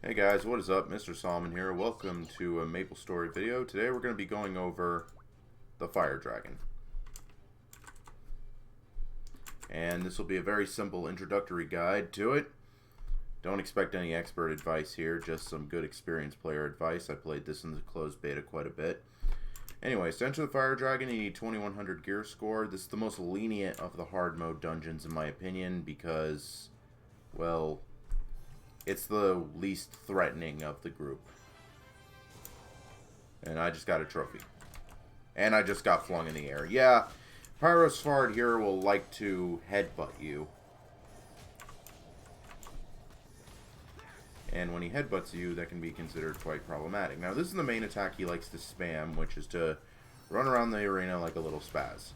Hey guys, what is up? Mr. Solomon here. Welcome to a MapleStory video. Today we're going to be going over the Fire Dragon. And this will be a very simple introductory guide to it. Don't expect any expert advice here, just some good experienced player advice. I played this in the closed beta quite a bit. Anyways, to enter the Fire Dragon, you need 2100 gear score. This is the most lenient of the hard mode dungeons in my opinion because, well, it's the least threatening of the group. And I just got a trophy. And I just got flung in the air. Yeah, Pyrosfard here will like to headbutt you. And when he headbutts you, that can be considered quite problematic. Now, this is the main attack he likes to spam, which is to run around the arena like a little spaz.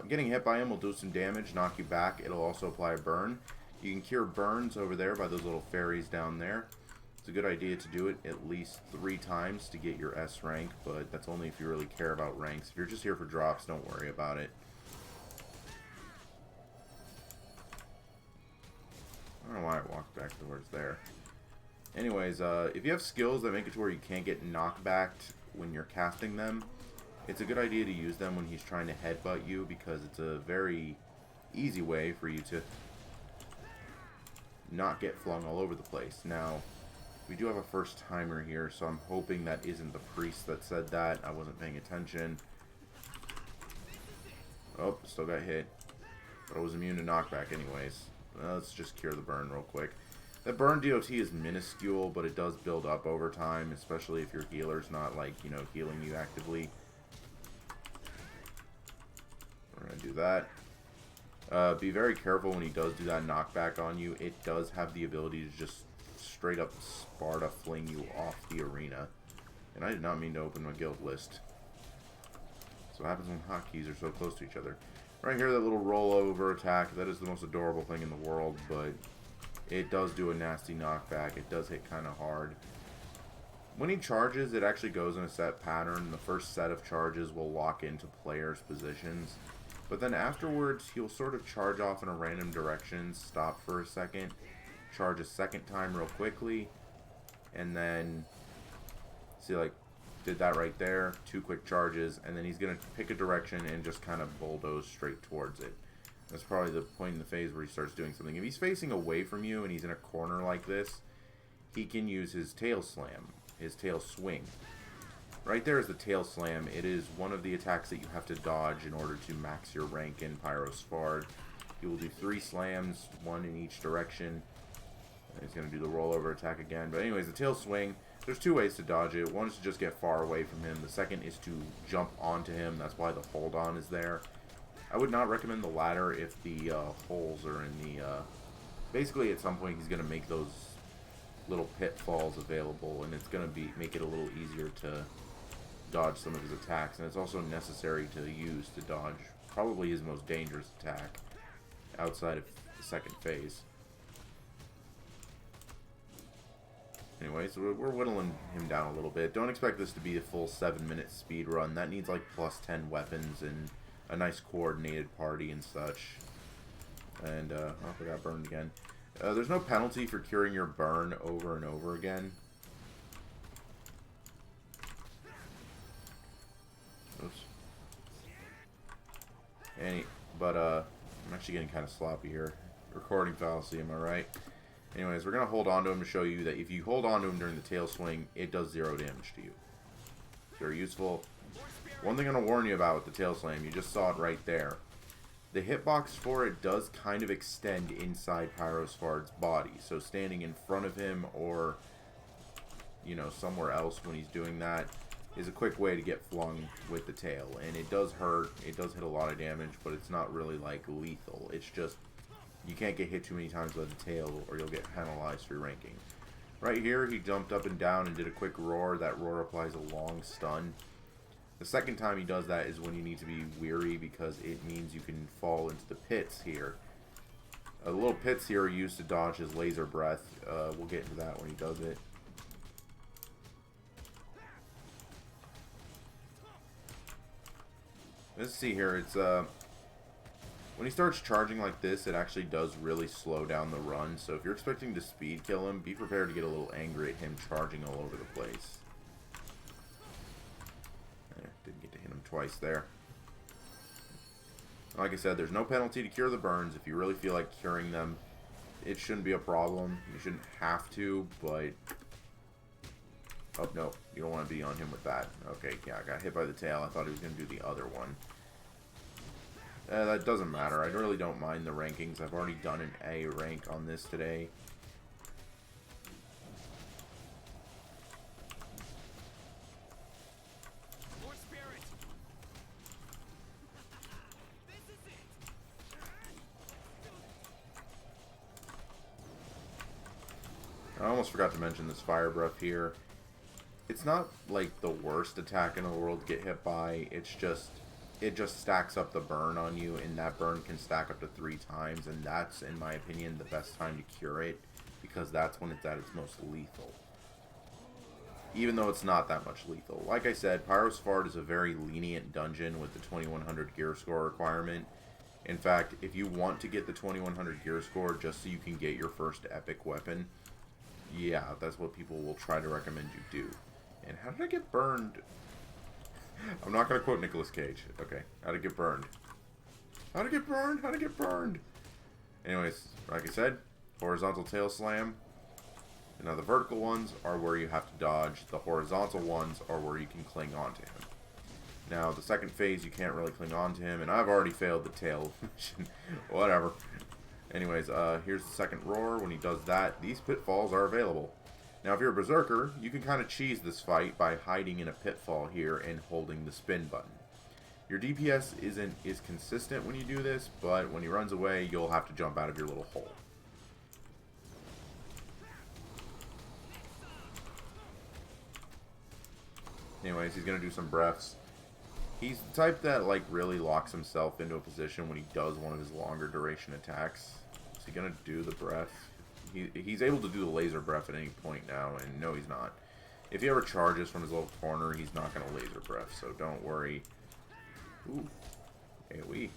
Getting hit by him will do some damage, knock you back. It'll also apply a burn. You can cure burns over there by those little fairies down there. It's a good idea to do it at least 3 times to get your S rank, but that's only if you really care about ranks. If you're just here for drops, don't worry about it. I don't know why I walked back towards there. Anyways, if you have skills that make it to where you can't get knockbacked when you're casting them, it's a good idea to use them when he's trying to headbutt you because it's a very easy way for you to not get flung all over the place. Now, we do have a first timer here, so I'm hoping that isn't the priest that said that. I wasn't paying attention. Oh, still got hit. But I was immune to knockback anyways. Let's just cure the burn real quick. That burn DOT is minuscule, but it does build up over time, especially if your healer's not, like, you know, healing you actively. We're going to do that. Be very careful when he does do that knockback on you. It does have the ability to just straight up Sparta fling you off the arena. And I did not mean to open my guild list. So what happens when hotkeys are so close to each other. Right here, that little rollover attack, that is the most adorable thing in the world, but it does do a nasty knockback. It does hit kind of hard. When he charges, it actually goes in a set pattern. The first set of charges will lock into players' positions. But then afterwards, he'll sort of charge off in a random direction, stop for a second, charge a second time real quickly, and then, see, like, did that right there, 2 quick charges, and then he's going to pick a direction and just kind of bulldoze straight towards it. That's probably the point in the phase where he starts doing something. If he's facing away from you and he's in a corner like this, he can use his tail slam, his tail swing. Right there is the tail slam. It is one of the attacks that you have to dodge in order to max your rank in Pyrosfard. He will do 3 slams, 1 in each direction. And he's going to do the rollover attack again. But anyways, the tail swing, there's 2 ways to dodge it. One is to just get far away from him. The second is to jump onto him. That's why the hold on is there. I would not recommend the latter if the holes are in the... basically, at some point, he's going to make those little pitfalls available, and it's going to make it a little easier to dodge some of his attacks, and it's also necessary to use to dodge probably his most dangerous attack outside of the second phase. Anyway, so we're whittling him down a little bit. Don't expect this to be a full 7-minute speed run. That needs like plus 10 weapons and a nice coordinated party and such. And oh, I got burned again. There's no penalty for curing your burn over and over again. Oops. But I'm actually getting kind of sloppy here. Recording fallacy, am I right? Anyways, we're going to hold on to him to show you that if you hold on to him during the tail swing, it does 0 damage to you. It's very useful. One thing I'm going to warn you about with the tail slam, you just saw it right there. The hitbox for it does kind of extend inside Pyrosfard's body. So standing in front of him or, you know, somewhere else when he's doing that is a quick way to get flung with the tail. And it does hurt. It does hit a lot of damage, but it's not really, like, lethal. It's just, you can't get hit too many times by the tail or you'll get penalized for your ranking. Right here, he jumped up and down and did a quick roar. That roar applies a long stun. The second time he does that is when you need to be weary because it means you can fall into the pits here. The little pits here are used to dodge his laser breath. We'll get into that when he does it. Let's see here. It's When he starts charging like this, it actually does really slow down the run. So if you're expecting to speed kill him, be prepared to get a little angry at him charging all over the place. Didn't get to hit him twice there. Like I said, there's no penalty to cure the burns. If you really feel like curing them, it shouldn't be a problem. You shouldn't have to, but... Oh, no. You don't want to be on him with that. Okay, yeah, I got hit by the tail. I thought he was going to do the other one. That doesn't matter. I really don't mind the rankings. I've already done an A rank on this today. I almost forgot to mention this fire breath here. It's not like the worst attack in the world to get hit by. It's just, it just stacks up the burn on you, and that burn can stack up to 3 times, and that's, in my opinion, the best time to cure it, because that's when it's at its most lethal. Even though it's not that much lethal. Like I said, Pyro's Fart is a very lenient dungeon with the 2100 gear score requirement. In fact, if you want to get the 2100 gear score just so you can get your first epic weapon, yeah, that's what people will try to recommend you do. And how did I get burned? I'm not going to quote Nicolas Cage. Okay, how to get burned. How to get burned? How to get burned? Anyways, like I said, horizontal tail slam. And now the vertical ones are where you have to dodge. The horizontal ones are where you can cling onto him. Now, the second phase, you can't really cling onto him. And I've already failed the tail mission. Whatever. Anyways, here's the second roar. When he does that, these pitfalls are available. Now, if you're a berserker, you can kind of cheese this fight by hiding in a pitfall here and holding the spin button. Your DPS is consistent when you do this, but when he runs away, you'll have to jump out of your little hole. Anyways, he's going to do some breaths. He's the type that, like, really locks himself into a position when he does one of his longer duration attacks. Is he going to do the breath? He's able to do the laser breath at any point now, and no, he's not. If he ever charges from his little corner, he's not going to laser breath, so don't worry. Ooh. AoE.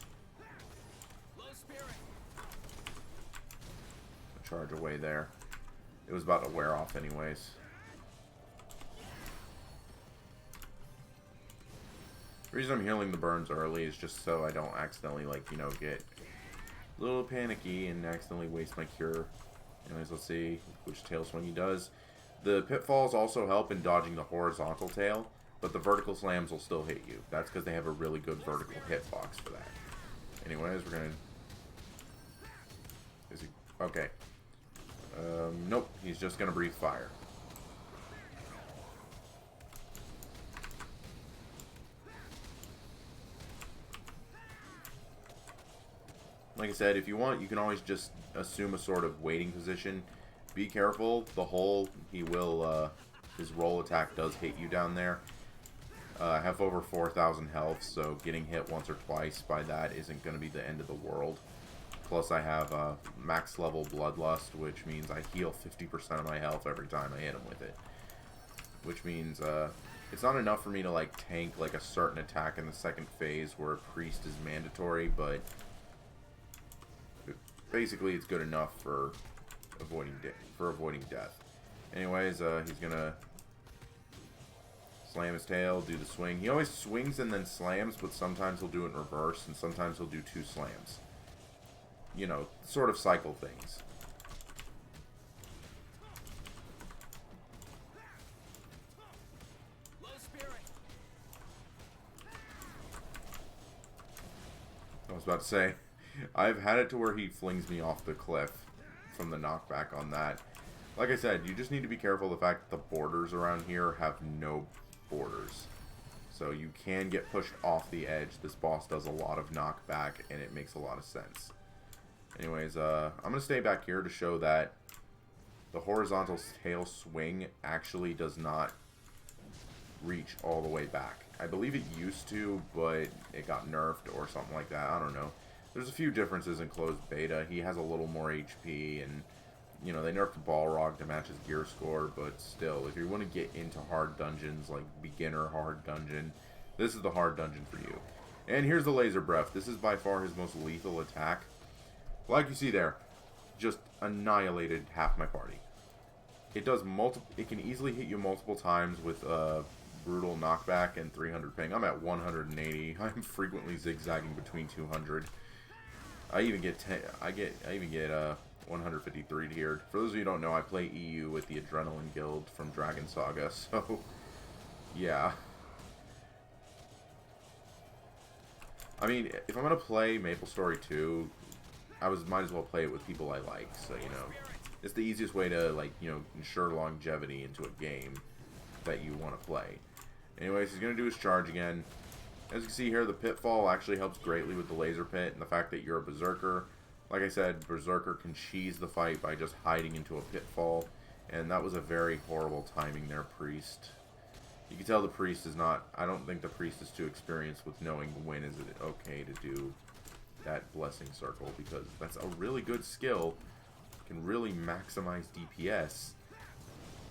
Charge away there. It was about to wear off anyways. The reason I'm healing the burns early is just so I don't accidentally, like, you know, get a little panicky and accidentally waste my cure. Anyways, let's see which tail swing he does. The pitfalls also help in dodging the horizontal tail, but the vertical slams will still hit you. That's because they have a really good vertical hitbox for that. Anyways, we're gonna... Is he... Okay. Nope, he's just gonna breathe fire. Like I said, if you want, you can always just assume a sort of waiting position. Be careful. The hole, he will, his roll attack does hit you down there. I have over 4,000 health, so getting hit once or twice by that isn't going to be the end of the world. Plus, I have max level Bloodlust, which means I heal 50% of my health every time I hit him with it. Which means it's not enough for me to, like, tank like a certain attack in the second phase where Priest is mandatory, but... basically, it's good enough for avoiding death. Anyways, he's gonna slam his tail, do the swing. He always swings and then slams, but sometimes he'll do it in reverse, and sometimes he'll do 2 slams. You know, sort of cycle things. I was about to say, I've had it to where he flings me off the cliff from the knockback on that. Like I said, you just need to be careful of the fact that the borders around here have no borders. So you can get pushed off the edge. This boss does a lot of knockback, and it makes a lot of sense. Anyways, I'm going to stay back here to show that the horizontal tail swing actually does not reach all the way back. I believe it used to, but it got nerfed or something like that. I don't know. There's a few differences in closed beta. He has a little more HP, and, you know, they nerfed the Balrog to match his gear score, but still, if you want to get into hard dungeons, like beginner hard dungeon, this is the hard dungeon for you. And here's the laser breath. This is by far his most lethal attack. Like you see there, just annihilated half my party. It does it can easily hit you multiple times with brutal knockback and 300 ping. I'm at 180. I'm frequently zigzagging between 200. I even get 153 here. For those of you who don't know, I play EU with the Adrenaline Guild from Dragon Saga. So yeah. I mean, if I'm gonna play MapleStory 2, might as well play it with people I like. So, you know, it's the easiest way to, like, you know, ensure longevity into a game that you want to play. Anyways, he's gonna do his charge again. As you can see here, the pitfall actually helps greatly with the laser pit, and the fact that you're a berserker. Like I said, berserker can cheese the fight by just hiding into a pitfall, and that was a very horrible timing there, priest. You can tell the priest is not... I don't think the priest is too experienced with knowing when is it okay to do that blessing circle, because that's a really good skill. It can really maximize DPS.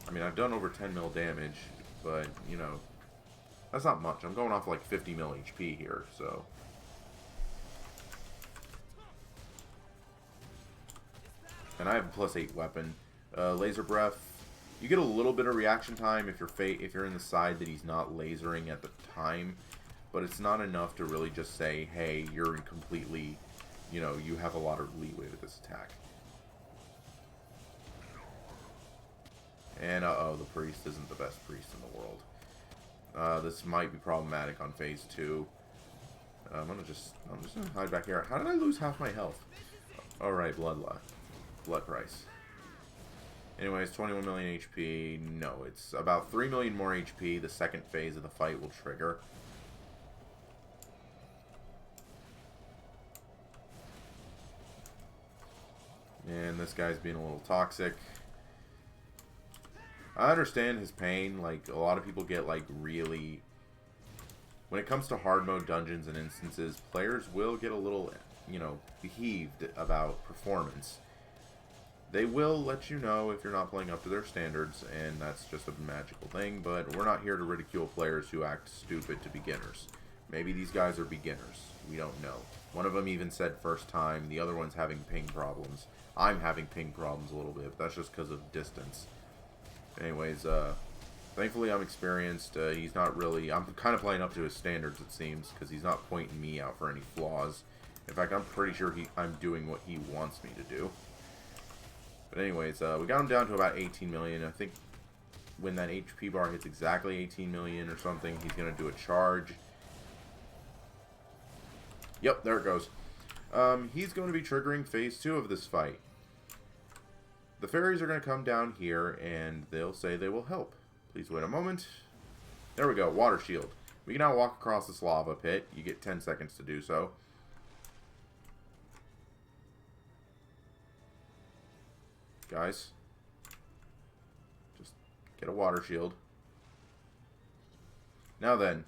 I mean, I've done over 10 mil damage, but, you know, that's not much. I'm going off like 50 mil HP here, so... And I have a +8 weapon. Laser breath. You get a little bit of reaction time if you're in the side that he's not lasering at the time, but it's not enough to really just say, hey, you're completely, you know, you have a lot of leeway with this attack. And uh-oh, the priest isn't the best priest in the world. This might be problematic on phase 2. I'm just gonna hide back here. How did I lose half my health? Alright, blood price. Anyways, 21 million HP. No, it's about 3 million more HP. The second phase of the fight will trigger. And this guy's being a little toxic. I understand his pain. Like, a lot of people get, like, really... When it comes to hard mode dungeons and instances, players will get a little, you know, beheaved about performance. They will let you know if you're not playing up to their standards, and that's just a magical thing, but we're not here to ridicule players who act stupid to beginners. Maybe these guys are beginners. We don't know. One of them even said first time. The other one's having ping problems. I'm having ping problems a little bit, but that's just because of distance. Anyways, thankfully I'm experienced. He's not really... I'm kind of playing up to his standards, it seems, because he's not pointing me out for any flaws. In fact, I'm pretty sure I'm doing what he wants me to do. But anyways, we got him down to about 18 million. I think when that HP bar hits exactly 18 million or something, he's going to do a charge. Yep, there it goes. He's going to be triggering phase 2 of this fight. The fairies are going to come down here, and they'll say they will help. Please wait a moment. There we go, water shield. We can now walk across this lava pit. You get 10 seconds to do so. Guys, just get a water shield. Now then,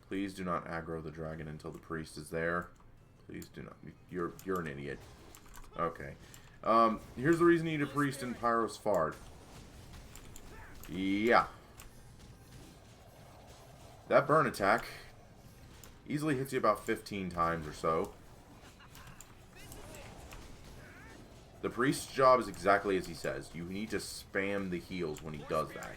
please do not aggro the dragon until the priest is there. Please do not. You're an idiot. Okay. Here's the reason you need a priest in Pyros Fard. Yeah. That burn attack easily hits you about 15 times or so. The priest's job is exactly as he says. You need to spam the heals when he does that.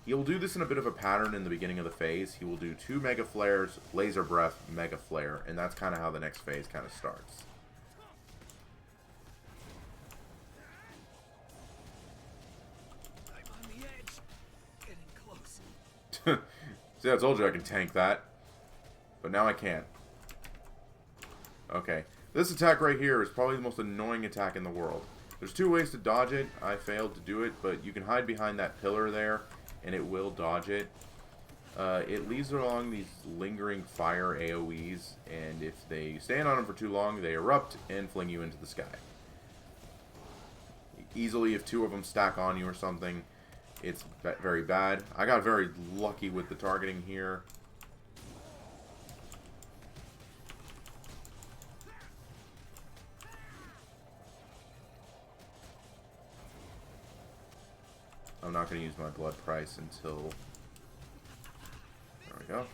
He will do this in a bit of a pattern in the beginning of the phase. He will do 2 Mega Flares, Laser Breath, Mega Flare, and that's kind of how the next phase kind of starts. I'm on the edge. Getting close. See, I told you I can tank that. But now I can't. Okay. This attack right here is probably the most annoying attack in the world. There's 2 ways to dodge it. I failed to do it, but you can hide behind that pillar there, and it will dodge it. It leaves along these lingering fire AoEs, and if they stand on them for too long, they erupt and fling you into the sky. Easily, if 2 of them stack on you or something, it's very bad. I got very lucky with the targeting here. I'm not going to use my blood price until... There we go.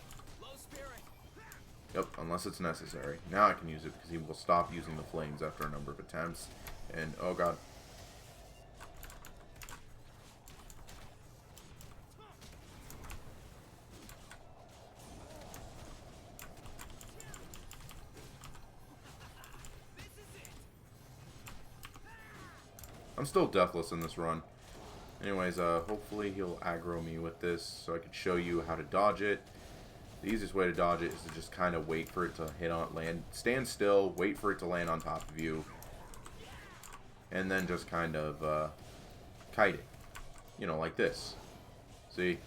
Yep, unless it's necessary. Now I can use it because he will stop using the flames after a number of attempts. And, oh god. I'm still deathless in this run. Anyways, hopefully he'll aggro me with this so I can show you how to dodge it. The easiest way to dodge it is to just kind of wait for it to hit on land. Stand still, wait for it to land on top of you. And then just kind of kite it. You know, like this. See?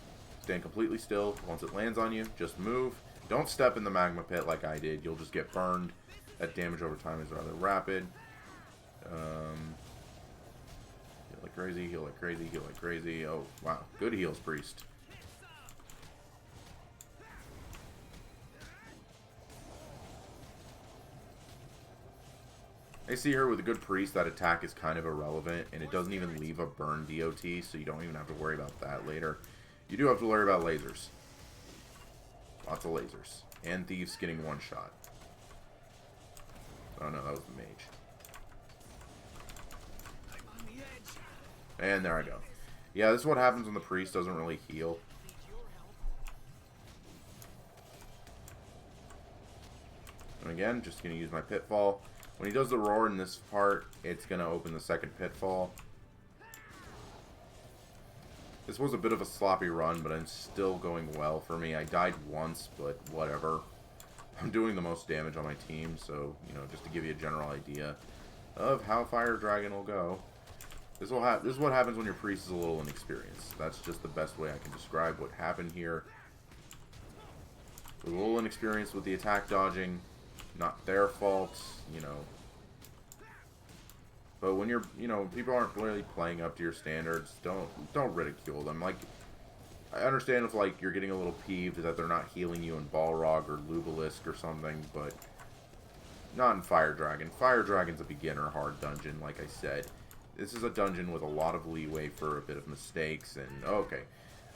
Stand completely still. Once it lands on you, just move. Don't step in the magma pit like I did. You'll just get burned. That damage over time is rather rapid. Heal like crazy, heal like crazy, heal like crazy. Oh, wow. Good heals, Priest. I see here with a good Priest, that attack is kind of irrelevant, and it doesn't even leave a burn DOT, so you don't even have to worry about that later. You do have to worry about lasers. Lots of lasers. And Thieves getting one shot. Oh no, that was the mage. And there I go. Yeah, this is what happens when the Priest doesn't really heal. And again, just going to use my Pitfall. When he does the roar in this part, it's going to open the second Pitfall. This was a bit of a sloppy run, but it's still going well for me. I died once, but whatever. I'm doing the most damage on my team, so, you know, just to give you a general idea of how Fire Dragon will go. This is what happens when your Priest is a little inexperienced. That's just the best way I can describe what happened here. We're a little inexperienced with the attack dodging. Not their fault, you know. But when you're, you know, people aren't really playing up to your standards, don't ridicule them. Like, I understand if, like, you're getting a little peeved that they're not healing you in Balrog or Lubelisk or something, but not in Fire Dragon. Fire Dragon's a beginner hard dungeon, like I said. This is a dungeon with a lot of leeway for a bit of mistakes, and, okay.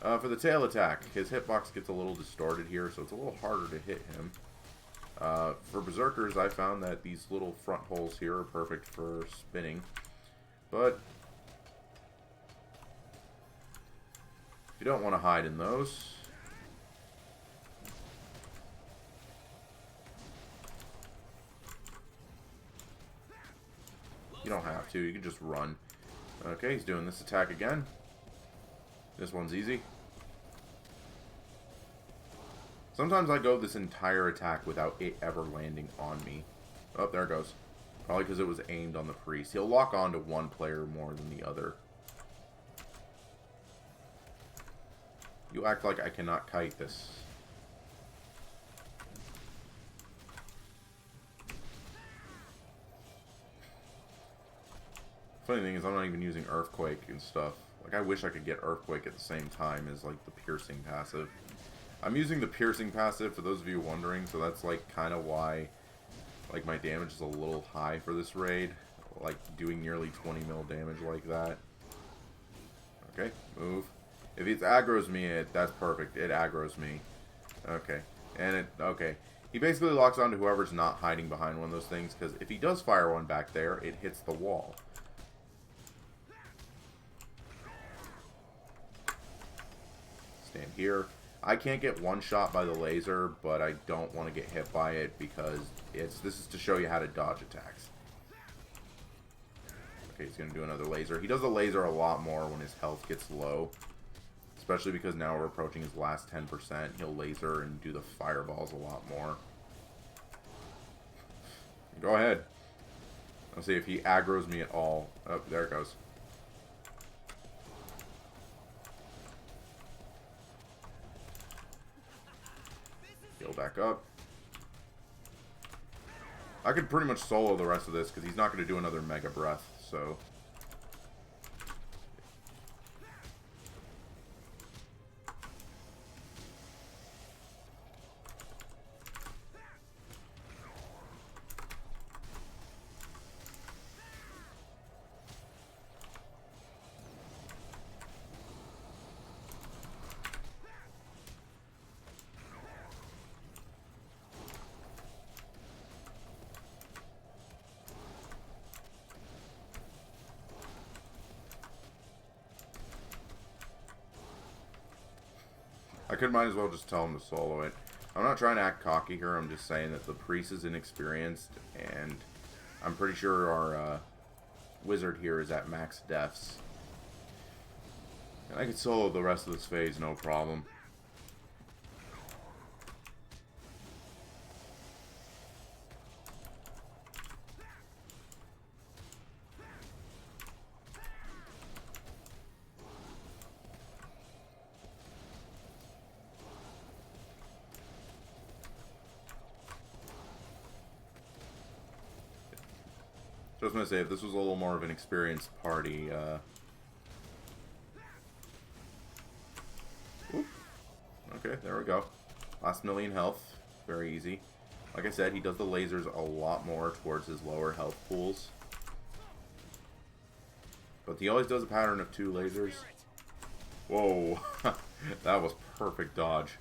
For the tail attack, his hitbox gets a little distorted here, so it's a little harder to hit him. For Berserkers, I found that these little front holes here are perfect for spinning. But you don't want to hide in those. You don't have to. You can just run. Okay, he's doing this attack again. This one's easy. Sometimes I go this entire attack without it ever landing on me. Oh, there it goes. Probably because it was aimed on the Priest. He'll lock on to one player more than the other. You act like I cannot kite this. Funny thing is, I'm not even using Earthquake and stuff. Like, I wish I could get Earthquake at the same time as, like, the Piercing passive. I'm using the Piercing passive, for those of you wondering, so that's, like, kind of why, like, my damage is a little high for this raid. Like, doing nearly 20 mil damage like that. Okay, move. If it aggroes me, that's perfect. It aggroes me. Okay. And it, okay. He basically locks on to whoever's not hiding behind one of those things, because if he does fire one back there, it hits the wall. Stand here. I can't get one shot by the laser, but I don't want to get hit by it because this is to show you how to dodge attacks. Okay, he's going to do another laser. He does the laser a lot more when his health gets low. Especially because now we're approaching his last 10%. He'll laser and do the fireballs a lot more. Go ahead. Let's see if he aggroes me at all. Oh, there it goes. Heal back up. I could pretty much solo the rest of this because he's not going to do another Mega Breath, so... could might as well just tell him to solo it. I'm not trying to act cocky here. I'm just saying that the priest is inexperienced, and I'm pretty sure our wizard here is at max deaths. And I could solo the rest of this phase, no problem. So I was going to say, if this was a little more of an experienced party, okay, there we go. Last million health. Very easy. Like I said, he does the lasers a lot more towards his lower health pools. But he always does a pattern of 2 lasers. Whoa. That was perfect dodge.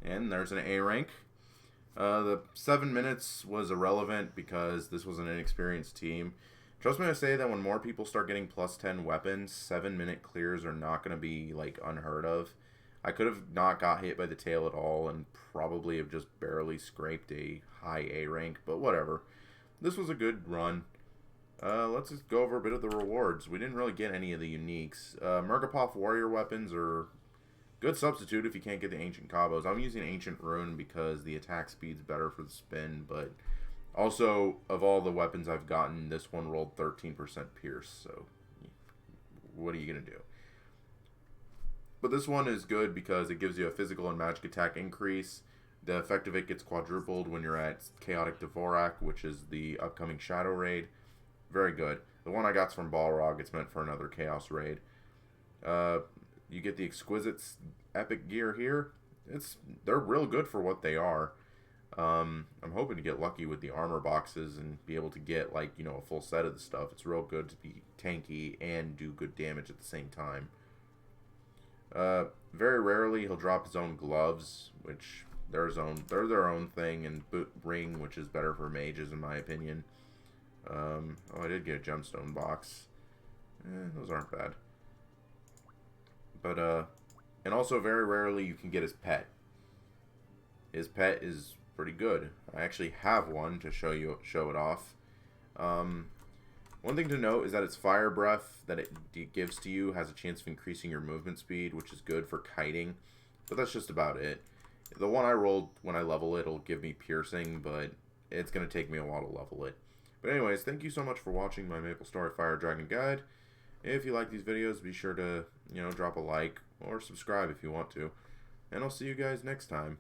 And there's an A rank. The 7 minutes was irrelevant because this was an inexperienced team. Trust me to say that when more people start getting plus 10 weapons, 7-minute clears are not going to be like unheard of. I could have not got hit by the tail at all and probably have just barely scraped a high A rank, but whatever. This was a good run. Let's just go over a bit of the rewards. We didn't really get any of the uniques. Murgapov warrior weapons are good substitute if you can't get the Ancient Combos. I'm using Ancient Rune because the attack speed's better for the spin, but also, of all the weapons I've gotten, this one rolled 13% Pierce, so what are you going to do? But this one is good because it gives you a physical and magic attack increase. The effect of it gets quadrupled when you're at Chaotic Dvorak, which is the upcoming Shadow Raid. Very good. The one I got's from Balrog. It's meant for another Chaos Raid. You get the Exquisite's epic gear here. They're real good for what they are. I'm hoping to get lucky with the armor boxes and be able to get, like, you know, a full set of the stuff. It's real good to be tanky and do good damage at the same time. Very rarely he'll drop his own gloves, which they're their own thing, and ring, which is better for mages in my opinion. Oh, I did get a gemstone box. Those aren't bad. But, and also very rarely you can get his pet. His pet is pretty good. I actually have one to show it off. One thing to note is that its fire breath that it gives to you has a chance of increasing your movement speed, which is good for kiting. But that's just about it. The one I rolled when I level it will give me piercing, but it's going to take me a while to level it. But anyways, thank you so much for watching my MapleStory Fire Dragon Guide. If you like these videos, be sure to, drop a like or subscribe if you want to. And I'll see you guys next time.